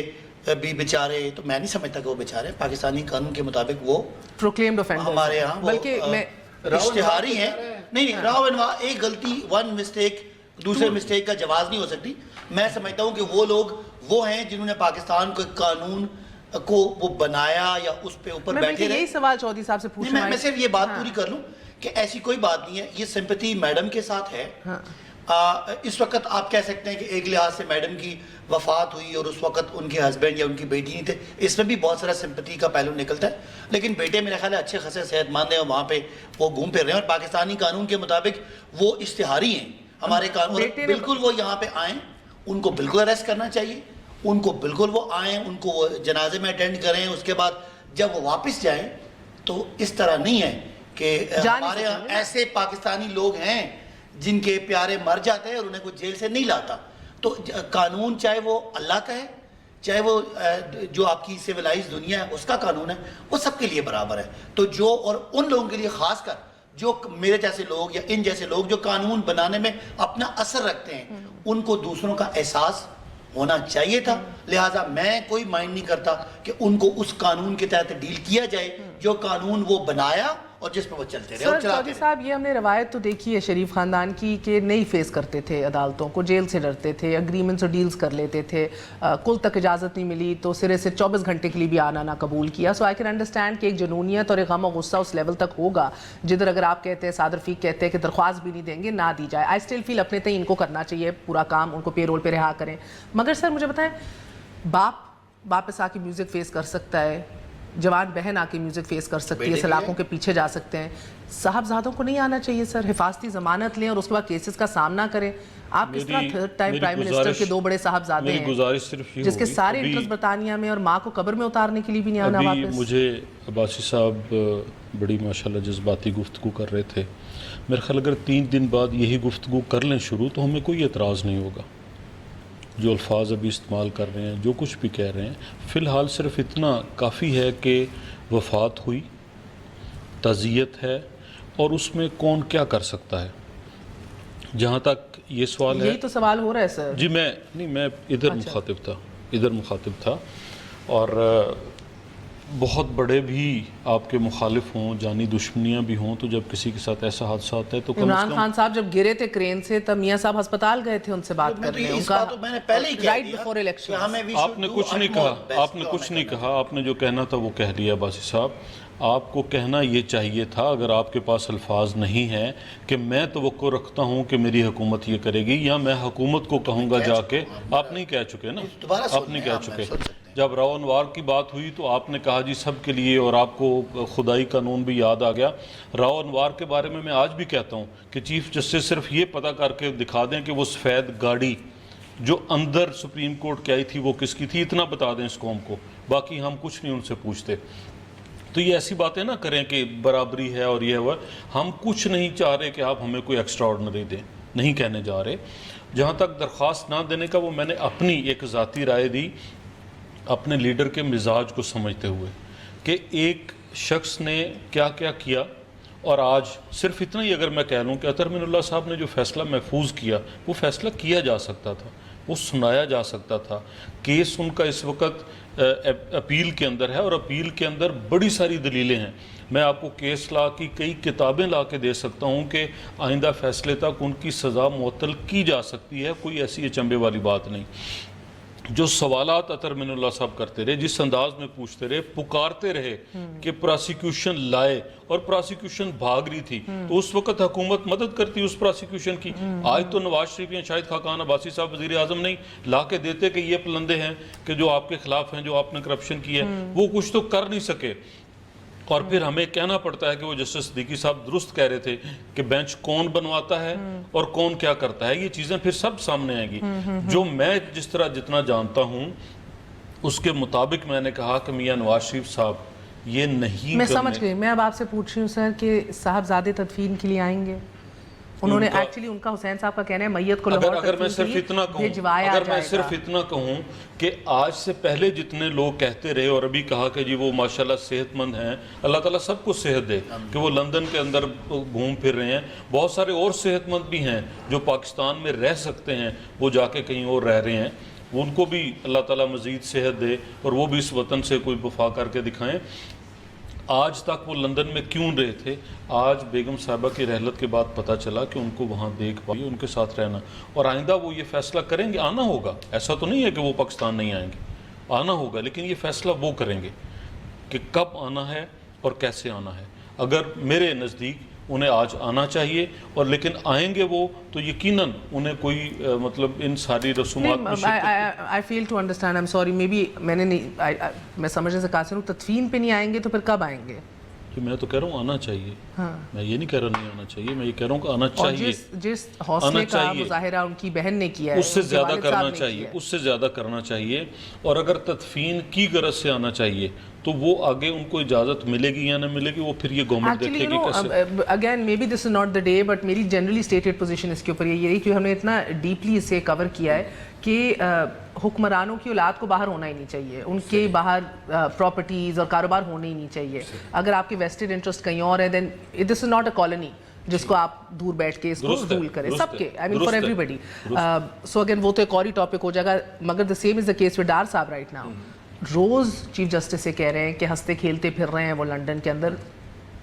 بھی بیچارے, تو میں نہیں سمجھتا کہ وہ بیچارے, پاکستانی قانون کے مطابق وہ پروکلیمڈ اوفینڈر ہمارے یہاں بلکہ اشتہاری ہیں. نہیں, راو انواع, ایک غلطی, 1 مسٹیک دوسرے مسٹیک کا جواز نہیں ہو سکتی. میں سمجھتا ہوں کہ وہ لوگ وہ ہیں جنہوں نے پاکستان کو قانون کو وہ بنایا یا اس پہ اوپر بیٹھے رہے. یہی سوال چودھری صاحب سے پوچھنا ہے. میں صرف یہ بات پوری کر لوں کہ ایسی کوئی بات نہیں ہے. یہ سمپتی میڈم کے ساتھ ہے. اس وقت آپ کہہ سکتے ہیں کہ ایک لحاظ سے میڈم کی وفات ہوئی اور اس وقت ان کے ہسبینڈ یا ان کی بیٹی نہیں تھے, اس میں بھی بہت سارا سمپتی کا پہلو نکلتا ہے. لیکن بیٹے میرا خیال ہے اچھے خاصے صحت مند ہیں, اور وہاں پہ وہ گھوم پھر رہے ہیں, اور پاکستانی قانون کے مطابق وہ اشتہاری ہیں. ہمارے قانون بالکل وہ یہاں پہ آئیں, ان کو بالکل اریسٹ کرنا چاہیے, ان کو بالکل وہ آئیں, ان کو وہ جنازے میں اٹینڈ کریں, اس کے بعد جب وہ واپس جائیں. تو اس طرح نہیں ہے کہ ہمارے یہاں ایسے پاکستانی لوگ ہیں جن کے پیارے مر جاتے ہیں اور انہیں کوئی جیل سے نہیں لاتا. تو قانون چاہے وہ اللہ کا ہے, چاہے وہ جو آپ کی سیولائز دنیا ہے اس کا قانون ہے, وہ سب کے لیے برابر ہے. تو جو, اور ان لوگوں کے لیے خاص کر جو میرے جیسے لوگ یا ان جیسے لوگ جو قانون بنانے میں اپنا اثر رکھتے ہیں, ان کو دوسروں کا احساس ہونا چاہیے تھا. لہٰذا میں کوئی مائنڈ نہیں کرتا کہ ان کو اس قانون کے تحت ڈیل کیا جائے جو قانون وہ بنایا اور جس پہ وہ چلتے رہے. سر چودھری صاحب, یہ ہم نے روایت تو دیکھی ہے شریف خاندان کی کہ نہیں فیس کرتے تھے عدالتوں کو, جیل سے ڈرتے تھے, اگریمنٹس اور ڈیلز کر لیتے تھے, کل تک اجازت نہیں ملی تو سرے سے 24 گھنٹے کے لیے بھی آنا نہ قبول کیا. سو آئی کین انڈرسٹینڈ کہ ایک جنونیت اور ایک غم و غصہ اس لیول تک ہوگا جدھر اگر آپ کہتے ہیں, سعد رفیق کہتے ہیں کہ درخواست بھی نہیں دیں گے, نہ دی جائے. آئی اسٹل فیل اپنے تئیں ان کو کرنا چاہیے پورا کام, ان کو پے رول پہ رہا کریں. مگر سر مجھے بتائیں, باپ واپس آ کے میوزک فیس کر سکتا ہے, جوان بہن آ کے میوزک فیس کر سکتی ہے, سلاخوں کے پیچھے جا سکتے ہیں. صاحبزادوں کو نہیں آنا چاہیے سر, حفاظتی ضمانت لیں اور اس کے بعد کیسز کا سامنا کریں. آپ کس طرح تھرڈ ٹائم پرائم منسٹر کے 2 بڑے صاحبزادے ہیں جس کے سارے انٹرسٹ برطانیہ میں, اور ماں کو قبر میں اتارنے کے لیے بھی نہیں آنا واپس. مجھے عباسی صاحب بڑی ماشاءاللہ جذباتی گفتگو کر رہے تھے. میرے خیال اگر 3 دن بعد یہی گفتگو کر لیں شروع تو ہمیں کوئی اعتراض نہیں ہوگا. جو الفاظ ابھی استعمال کر رہے ہیں, جو کچھ بھی کہہ رہے ہیں, فی الحال صرف اتنا کافی ہے کہ وفات ہوئی, تعزیت ہے, اور اس میں کون کیا کر سکتا ہے. جہاں تک یہ سوال ہے, یہی تو سوال ہو رہا ہے سر. جی میں ادھر مخاطب تھا, اور بہت بڑے بھی آپ کے مخالف ہوں, جانی دشمنیاں بھی ہوں, تو جب کسی کے ساتھ ایسا حادثہ ہوتا ہے تو عمران خان صاحب جب گرے تھے کرین سے تب میاں صاحب ہسپتال گئے تھے ان سے بات کرنے. ان کا میں نے پہلے ہی کہہ دیا بفور الیکشن. آپ نے کچھ نہیں کہا, آپ نے جو کہنا تھا وہ کہہ لیا. عباسی صاحب, آپ کو کہنا یہ چاہیے تھا, اگر آپ کے پاس الفاظ نہیں ہیں کہ میں توقع رکھتا ہوں کہ میری حکومت یہ کرے گی, یا میں حکومت کو کہوں گا جا کے. آپ نہیں کہہ چکے نا, آپ نہیں کہہ چکے. جب راؤ انوار کی بات ہوئی تو آپ نے کہا جی سب کے لیے, اور آپ کو خدائی قانون بھی یاد آ گیا. راؤ انوار کے بارے میں آج بھی کہتا ہوں کہ چیف جسٹس صرف یہ پتہ کر کے دکھا دیں کہ وہ سفید گاڑی جو اندر سپریم کورٹ کی آئی تھی وہ کس کی تھی, اتنا بتا دیں اس قوم کو, باقی ہم کچھ نہیں ان سے پوچھتے. تو یہ ایسی باتیں نہ کریں کہ برابری ہے اور یہ ہوا. ہم کچھ نہیں چاہ رہے کہ آپ ہمیں کوئی ایکسٹرا آرڈنری دیں, نہیں کہنے جا رہے. جہاں تک درخواست نہ دینے کا, وہ میں نے اپنی ایک ذاتی رائے دی اپنے لیڈر کے مزاج کو سمجھتے ہوئے کہ ایک شخص نے کیا کیا کیا, اور آج صرف اتنا ہی اگر میں کہہ لوں کہ اطہر من اللہ صاحب نے جو فیصلہ محفوظ کیا, وہ فیصلہ کیا جا سکتا تھا, وہ سنایا جا سکتا تھا. کیس ان کا اس وقت اپیل کے اندر ہے, اور اپیل کے اندر بڑی ساری دلیلیں ہیں. میں آپ کو کیس لا کی کئی کتابیں لا کے دے سکتا ہوں کہ آئندہ فیصلے تک ان کی سزا معطل کی جا سکتی ہے. کوئی ایسی اچنبے والی بات نہیں. جو سوالات اطہر من اللہ صاحب کرتے رہے, جس انداز میں پوچھتے رہے, پکارتے رہے کہ پراسیکیوشن لائے, اور پراسیکیوشن بھاگ رہی تھی, تو اس وقت حکومت مدد کرتی اس پراسیکیوشن کی. آج تو نواز شریف یا شاہد خاقان عباسی صاحب وزیر اعظم نہیں لا کے دیتے کہ یہ پلندے ہیں کہ جو آپ کے خلاف ہیں, جو آپ نے کرپشن کی ہے, وہ کچھ تو کر نہیں سکے. اور پھر ہمیں کہنا پڑتا ہے کہ وہ جسٹس صدیقی صاحب درست کہہ رہے تھے کہ بینچ کون بنواتا ہے اور کون کیا کرتا ہے. یہ چیزیں پھر سب سامنے آئیں گی. جو میں جس طرح جتنا جانتا ہوں اس کے مطابق میں نے کہا کہ میاں نواز شریف صاحب یہ نہیں, میں سمجھ گئی. میں اب آپ سے پوچھ رہی ہوں سر کہ صاحبزادے تدفین کے لیے آئیں گے. انہوں نے ایکچولی, ان کا حسین صاحب کا کہنا ہے میت کو لاہور اگر میں صرف اتنا کہوں کہ آج سے پہلے جتنے لوگ کہتے رہے اور ابھی کہا کہ جی وہ ماشاءاللہ صحت مند ہیں, اللہ تعالیٰ سب کو صحت دے, کہ وہ لندن کے اندر گھوم پھر رہے ہیں. بہت سارے اور صحت مند بھی ہیں جو پاکستان میں رہ سکتے ہیں, وہ جا کے کہیں اور رہ رہے ہیں. ان کو بھی اللہ تعالیٰ مزید صحت دے, اور وہ بھی اس وطن سے کوئی وفا کر کے دکھائیں. آج تک وہ لندن میں کیوں رہے تھے, آج بیگم صاحبہ کی رحلت کے بعد پتہ چلا کہ ان کو وہاں دیکھ پائی, ان کے ساتھ رہنا. اور آئندہ وہ یہ فیصلہ کریں گے, آنا ہوگا. ایسا تو نہیں ہے کہ وہ پاکستان نہیں آئیں گے, آنا ہوگا, لیکن یہ فیصلہ وہ کریں گے کہ کب آنا ہے اور کیسے آنا ہے. اگر میرے نزدیک انہیں آج آنا چاہیے, اور لیکن آئیں گے وہ تو یقیناً انہیں کوئی مطلب ان ساری رسومات میں شرکت. I fail to understand, I'm sorry, maybe میں سمجھنے سے قاصر ہوں. تدفین پہ نہیں آئیں گے تو پھر کب آئیں گے؟ میں تو کہہ رہا ہوں آنا چاہیے. میں یہ نہیں کہہ رہا نہیں آنا چائیے, میں یہ کہہ رہا ہوں کہ آنا چاہیے. جس حوصلے کا مظاہرہ ان کی بہن نے کیا ہے, اس سے زیادہ کرنا چاہیے, اس سے زیادہ کرنا چاہیے. اور اگر تدفین کی غرض سے آنا چاہیے تو وہ آگے ان کو اجازت ملے گی یا نہ ملے گی, وہ پھر یہ گورنمنٹ دیکھے گی کیسے. Again maybe this is not the day, but میری جنرلی اسٹیٹڈ پوزیشن اس کے اوپر یہ رہی کہ ہم نے اتنا ڈیپلی اسے کور کیا ہے کہ حکمرانوں کی اولاد کو باہر ہونا ہی نہیں چاہیے, ان کے باہر پراپرٹیز اور کاروبار ہونے ہی نہیں چاہیے. اگر آپ کے ویسٹڈ انٹرسٹ کہیں اور ہے, دین دس از ناٹ اے کالونی جس کو آپ دور بیٹھ کے اس کو رول کریں, سب کے, I mean for everybody. So again وہ تو ایک اور ہی ٹاپک ہو جائے گا, مگر the same is the case with Dar صاحب رائٹ ناؤ. روز چیف جسٹس سے کہہ رہے ہیں کہ ہنستے کھیلتے پھر رہے ہیں وہ لنڈن کے اندر.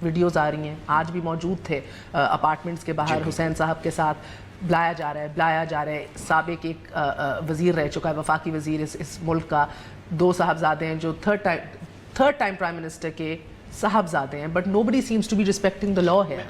ویڈیوز آ رہی ہیں, آج بھی موجود تھے اپارٹمنٹس کے باہر حسین صاحب کے ساتھ. بلایا جا رہا ہے. سابق ایک وزیر رہ چکا ہے, وفاقی وزیر اس ملک کا. 2 صاحبزادے ہیں جو تھرڈ ٹائم پرائم منسٹر کے صاحبزادے ہیں, but nobody seems to be respecting the law here.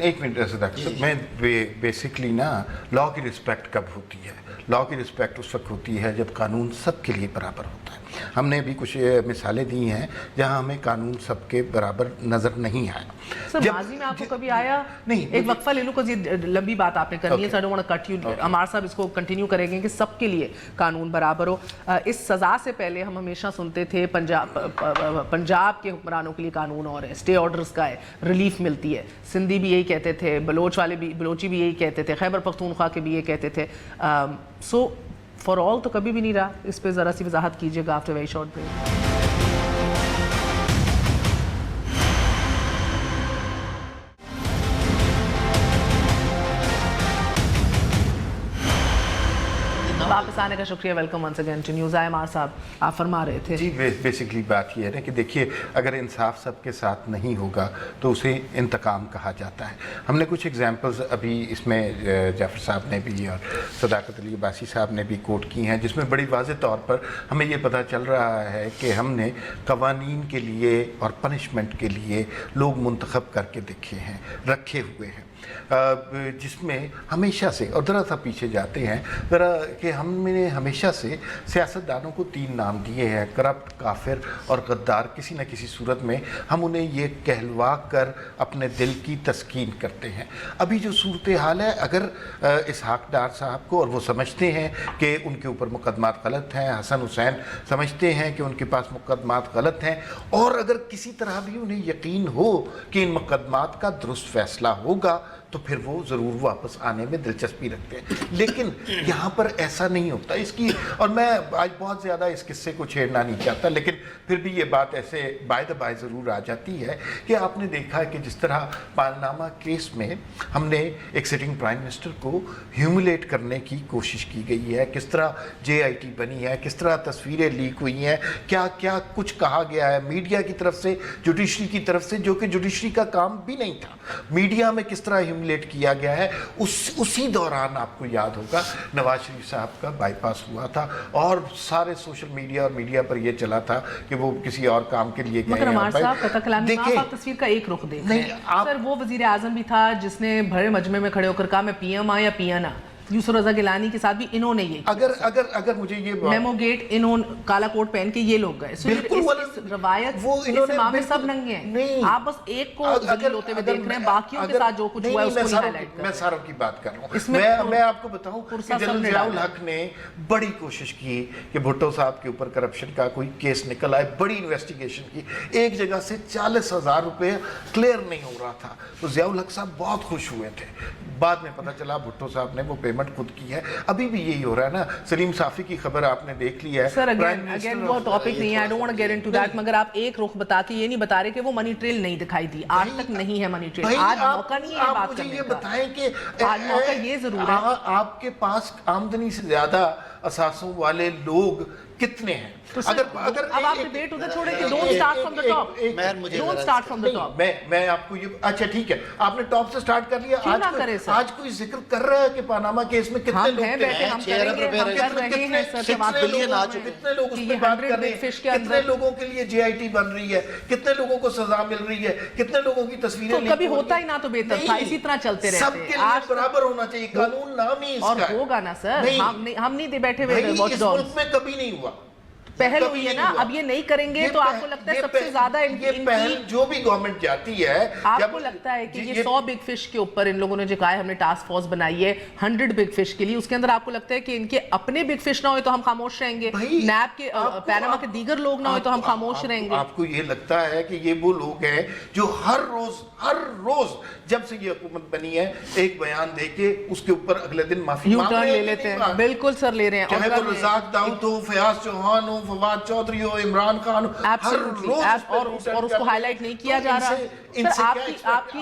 ایک منٹ میں بیسکلی نا لا کی رسپیکٹ کب ہوتی ہے؟ لا کی رسپیکٹ اس وقت ہوتی ہے جب قانون سب کے لیے برابر ہوتا ہے. ہم نے ابھی کچھ مثالیں دی ہیں جہاں ہمیں قانون سب کے برابر نظر نہیں آیا. سر ماضی میں آپ کو کبھی آیا؟ نہیں, ایک وقفہ لے لوں کچھ لمبی بات آپ نے کرنی ہے, so I don't want to cut you. Ammar صاحب اس کو کنٹینیو کریں گے کہ سب کے لیے قانون برابر ہو. اس سزا سے پہلے ہم ہمیشہ سنتے تھے پنجاب کے حکمرانوں کے لیے قانون اور ہے, اسٹے آرڈرز کا ہے, ریلیف ملتی ہے. سندھی بھی یہی کہتے تھے, بلوچی بھی یہی کہتے تھے, خیبر پختونخوا کے بھی یہ کہتے تھے. سو فار آل تو کبھی بھی نہیں رہا. اس پہ ذرا سی وضاحت کیجیے گا آفٹر ویری شارٹ بریک. واپس آنے کا شکریہ. Welcome once again to news. Ammar صاحب آپ فرما رہے تھے. جی بیسکلی بات یہ ہے نا کہ دیکھیے اگر انصاف سب کے ساتھ نہیں ہوگا تو اسے انتقام کہا جاتا ہے. ہم نے کچھ ایگزامپلز ابھی اس میں جعفر صاحب نے بھی اور صداقت علی عباسی صاحب نے بھی کوٹ کی ہیں, جس میں بڑی واضح طور پر ہمیں یہ پتہ چل رہا ہے کہ ہم نے قوانین کے لیے اور پنشمنٹ کے لیے لوگ منتخب کر کے رکھے ہوئے ہیں, جس میں ہمیشہ سے, اور ذرا سا پیچھے جاتے ہیں ذرا, کہ ہم نے ہمیشہ سے سیاستدانوں کو 3 نام دیے ہیں, کرپٹ, کافر اور غدار. کسی نہ کسی صورت میں ہم انہیں یہ کہلوا کر اپنے دل کی تسکین کرتے ہیں. ابھی جو صورتحال ہے, اگر اسحاق ڈار صاحب کو, اور وہ سمجھتے ہیں کہ ان کے اوپر مقدمات غلط ہیں, حسن حسین سمجھتے ہیں کہ ان کے پاس مقدمات غلط ہیں, اور اگر کسی طرح بھی انہیں یقین ہو کہ ان مقدمات کا درست فیصلہ ہوگا تو پھر وہ ضرور واپس آنے میں دلچسپی رکھتے ہیں. لیکن یہاں پر ایسا نہیں ہوتا. اس کی, اور میں آج بہت زیادہ اس قصے کو چھیڑنا نہیں چاہتا, لیکن پھر بھی یہ بات ایسے بائی دا بائی ضرور آ جاتی ہے کہ آپ نے دیکھا ہے کہ جس طرح پانامہ کیس میں ہم نے ایک سٹنگ پرائم منسٹر کو ہیوملیٹ کرنے کی کوشش کی گئی ہے, کس طرح JIT بنی ہے, کس طرح تصویریں لیک ہوئی ہیں, کیا کیا کچھ کہا گیا ہے میڈیا کی طرف سے, جوڈیشری کی طرف سے, جو کہ جوڈیشری کا کام بھی نہیں تھا. میڈیا میں کس طرح ہیوملیٹ کیا گیا ہے. اسی دوران آپ کو یاد ہوگا نواز شریف صاحب کا بائی پاس ہوا تھا, اور سارے سوشل میڈیا اور میڈیا پر یہ چلا تھا کہ وہ کسی اور کام کے لیے گئے ہیں. مگر عمار صاحب قطع کلامی معاف, آپ تصویر کا ایک رخ دیکھیں. سر وہ وزیر اعظم بھی تھا جس نے بڑے مجمع میں کھڑے ہو کر کہا میں PM یا PN. یوسف رضا گیلانی کے ساتھ بھی انہوں نے یہ اگر مجھے یہ میمو گیٹ, انہوں کالا کوٹ پہن کے یہ لوگ گئے. روایت اس معاملے سب ننگے ہیں. آپ بس ایک کو ذلیل ہوتے ہوئے دیکھ رہے ہیں, باقیوں کے ساتھ جو کچھ ہوا ہے اس کو نہیں ہائی لائٹ کر رہے ہیں. میں ساروں کی بات کر رہا ہوں. میں آپ کو بتاؤں کہ جنرل ضیاء الحق نے بڑی کوشش کی کہ بھٹو صاحب کے اوپر کرپشن کا کوئی کیس نکل آئے, بڑی انویسٹیگیشن کی. ایک جگہ سے 40,000 روپے کلیئر نہیں ہو رہا تھا, تو ضیاء الحق صاحب بہت خوش ہوئے تھے. بعد میں پتہ چلا بھٹو صاحب نے وہ پیمنٹ خود کی ہے. ابھی بھی یہی ہو رہا ہے نا. سلیم صافی کی خبر آپ نے دیکھ لی ہے. سر اگین وہ ٹاپک نہیں ہے, I don't want to get into that, مگر آپ ایک رخ بتا کے یہ نہیں بتا رہے کہ وہ منی ٹریل نہیں دکھائی دی. آج تک نہیں ہے منی ٹریل. آج موقع نہیں ہے بات کرنے کا. یہ بتائیں کہ آج موقع یہ ضرور ہے, آپ کے پاس آمدنی سے زیادہ اثاثوں والے لوگ کتنے ہیں. اگر اب آپ ڈیبیٹ ادھر چھوڑیں کہ don't start from the top, don't start from the top. میں آپ کو یہ, اچھا ٹھیک ہے, آپ نے ٹاپ سے سٹارٹ کر لیا. آج کوئی ذکر کر رہا ہے کہ پاناما کیس میں کتنے لوگ کتنے لوگ اس پہ بات کر رہے ہیں, کتنے لوگوں کے لیے JIT بن رہی ہے, کتنے لوگوں کو سزا مل رہی ہے, کتنے لوگوں کی تصویریں. کبھی ہوتا ہی نہ تو بہتر تھا, اسی طرح چلتے رہتے. سب کے لیے برابر ہونا چاہیے, قانون نام ہی اس کا ہے. اور ہوگا نا سر, ہم نہیں بیٹھے ہوئے واچ ڈاگز. اس میں کبھی نہیں ہوا, پہل ہوئی ہے نا. اب یہ نہیں کریں گے تو آپ کو لگتا ہے سب سے زیادہ یہ پہل جو بھی گورنمنٹ جاتی ہے, آپ کو لگتا ہے کہ یہ 100 بگ فش کے اوپر ان لوگوں نے جو کہا ہے ہم نے ٹاسک فورس بنائی ہے 100 بگ فش کے لیے, اس کے اندر آپ کو لگتا ہے کہ ان کے اپنے بگ فش نہ ہوئے تو ہم خاموش رہیں گے, نیب کے پاناما کے دیگر لوگ نہ ہوئے تو ہم خاموش رہیں گے. آپ کو یہ لگتا ہے کہ یہ وہ لوگ ہیں جو ہر روز جب سے یہ حکومت بنی ہے ایک بیان دے کے اس کے اوپر اگلے دن معافی یو ٹرن لے لیتے ہیں. بالکل سر لے رہے ہیں, چاہے وہ رزاق داؤد ہو, فیاض چوہان ہو, فواد چودھری ہو, عمران خان ہو, ہر روز, اور اس کو ہائی لائٹ نہیں کیا جا رہا. آپ کی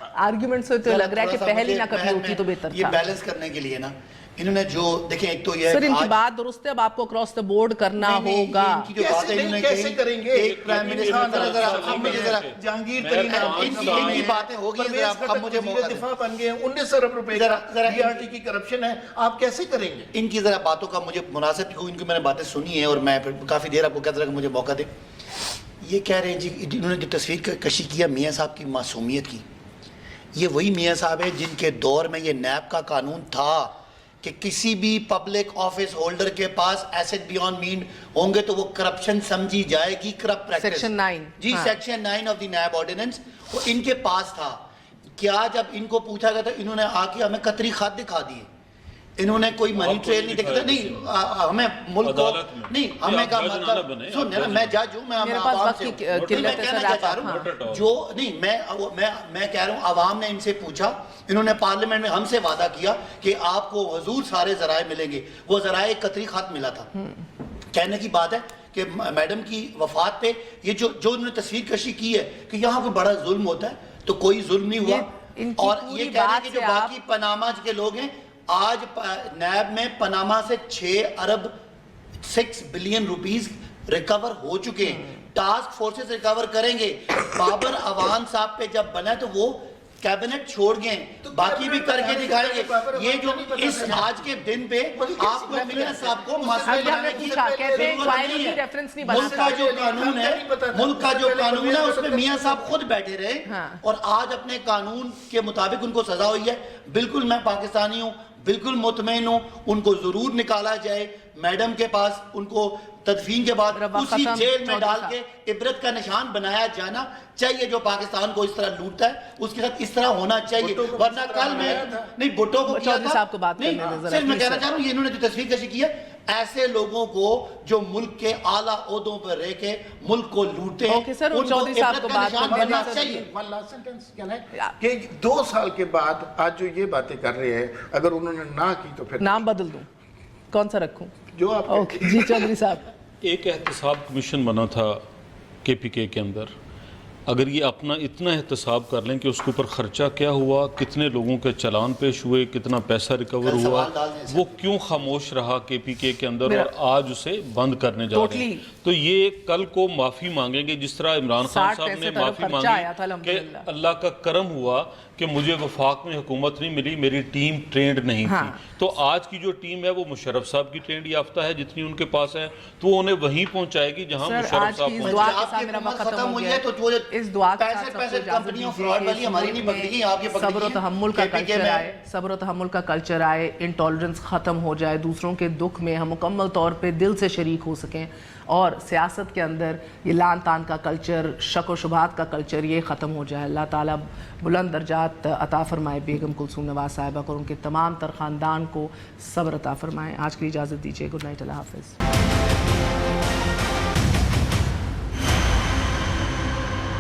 آرگیومنٹ سے تو لگ رہا ہے کہ پہلے نہ کبھی ہوتی تو بہتر تھا. یہ بیلنس کرنے کے لیے نا انہوں نے جو دیکھیں, ایک تو یہ سر ان کی بات درست ہے, اب آپ کو اکراس دا بورڈ کرنا ہوگا. کیسے کریں گے, ایک پرائم منسٹر جہانگیر ترین کی باتیں ہوگی, اب مجھے دفاع بن گئے 19 ارب روپے DRT کی کرپشن ہے, آپ کیسے کریں گے. ان کی ذرا باتوں کا مجھے مناسب, ان کی میں نے باتیں سنی ہیں اور میں کافی دیر آپ کو کہتا رہا کہ مجھے موقع دے. یہ کہہ رہے ہیں جی انہوں نے جو تصویر کشی کیا میاں صاحب کی معصومیت کی, یہ وہی میاں صاحب ہے جن کے دور میں یہ نیب کا قانون تھا کہ کسی بھی پبلک آفس ہولڈر کے پاس ایسٹ بیونڈ مین ہوں گے تو وہ کرپشن سمجھی جائے گی، کرپٹ پریکٹس. سیکشن 9 جی section 9 of the NAB ordinance وہ ان کے پاس تھا. کیا جب ان کو پوچھا گیا تو انہوں نے آ کے ہمیں قطری خط دکھا دیے، انہوں نے کوئی منی ٹریل نہیں دکھا. نہیں ہمیں ملک کو نہیں ہمیں کا مطلب سن نا، میں جج ہوں، میں عوام سے میں کہنا چاہ رہا ہوں جو نہیں میں کہہ رہا ہوں عوام نے ان سے پوچھا، انہوں نے پارلیمنٹ میں ہم سے وعدہ کیا کہ آپ کو حضور سارے ذرائع ملیں گے. وہ ذرائع ایک قطری خط ملا تھا. کہنے کی بات ہے کہ میڈم کی وفات پہ یہ جو انہوں نے تصویر کشی کی ہے کہ یہاں کوئی بڑا ظلم ہوتا ہے، تو کوئی ظلم نہیں ہوا. اور یہ کہہ رہے ہیں کہ جو باقی پاناما کے لوگ ہیں، آج نیب میں پاناما سے 6 بلین روپیز ریکور ہو چکے ہیں. ٹاسک فورسز ریکور کریں گے. بابر عوان صاحب پہ جب بنا تو وہ کیبنٹ چھوڑ گئے، باقی بھی کر کے دکھائیں گے. یہ جو اس آج کے دن پہ آپ کو میاں صاحب کو مسئلہ بنانے کی ملک کا جو قانون ہے، ملک کا جو قانون ہے اس میں میاں صاحب خود بیٹھے رہے اور آج اپنے قانون کے مطابق ان کو سزا ہوئی ہے. بالکل میں پاکستانی ہوں، بالکل مطمئن ہوں، ان کو ضرور نکالا جائے. میڈم کے پاس ان کو تدفین کے بعد اسی جیل میں ڈال کے عبرت کا نشان بنایا جانا چاہیے. جو پاکستان کو اس طرح لوٹتا ہے اس کے ساتھ اس طرح ہونا چاہیے. ورنہ کل میں نہیں بھٹو کو کیا تھا، صرف میں کہنا چاہ رہا ہوں یہ انہوں نے جو تصویر کشی کی ہے، ایسے لوگوں کو جو ملک کے اعلیٰ عہدوں پر رہ کے ملک کو لوٹتے ہیں ان کو عبرت کا نشان بننا چاہیے. کہ 2 سال کے بعد آج جو یہ باتیں کر رہے ہیں، اگر انہوں نے نہ کی تو پھر نام بدل دوں، کون سا رکھوں؟ جو آپ جی چودھری صاحب. ایک احتساب کمیشن بنا تھا کے پی کے اندر، اگر یہ اپنا اتنا احتساب کر لیں کہ اس کے اوپر خرچہ کیا ہوا، کتنے لوگوں کے چلان پیش ہوئے، کتنا پیسہ ریکور ہوا، وہ کیوں خاموش رہا کے پی کے اندر اور آج اسے بند کرنے جا رہے ہیں. تو یہ کل کو معافی مانگیں گے، جس طرح عمران خان صاحب نے معافی مانگی کہ اللہ کا کرم ہوا کہ مجھے وفاق میں حکومت نہیں ملی، میری ٹیم ٹرینڈ نہیں تھی. تو آج کی جو ٹیم ہے وہ مشرف صاحب کی ٹرینڈ یافتہ ہے، جتنی ان کے پاس ہے تو وہ انہیں وہیں پہنچائے گی جہاں مشرف صاحب پہنچائے. اس دعا کے صبر و تحمل کا کلچر آئے، صبر و تحمل کا کلچر آئے، انٹالرنس ختم ہو جائے، دوسروں کے دکھ میں ہم مکمل طور پہ دل سے شریک ہو سکیں، اور سیاست کے اندر یہ لان تان کا کلچر، شک و شبہات کا کلچر یہ ختم ہو جائے. اللہ تعالیٰ بلند درجات عطا فرمائے بیگم کلثوم نواز صاحبہ کو اور ان کے تمام تر خاندان کو صبر عطا فرمائے. آج کی اجازت دیجیے. گڈ نائٹ، اللہ حافظ.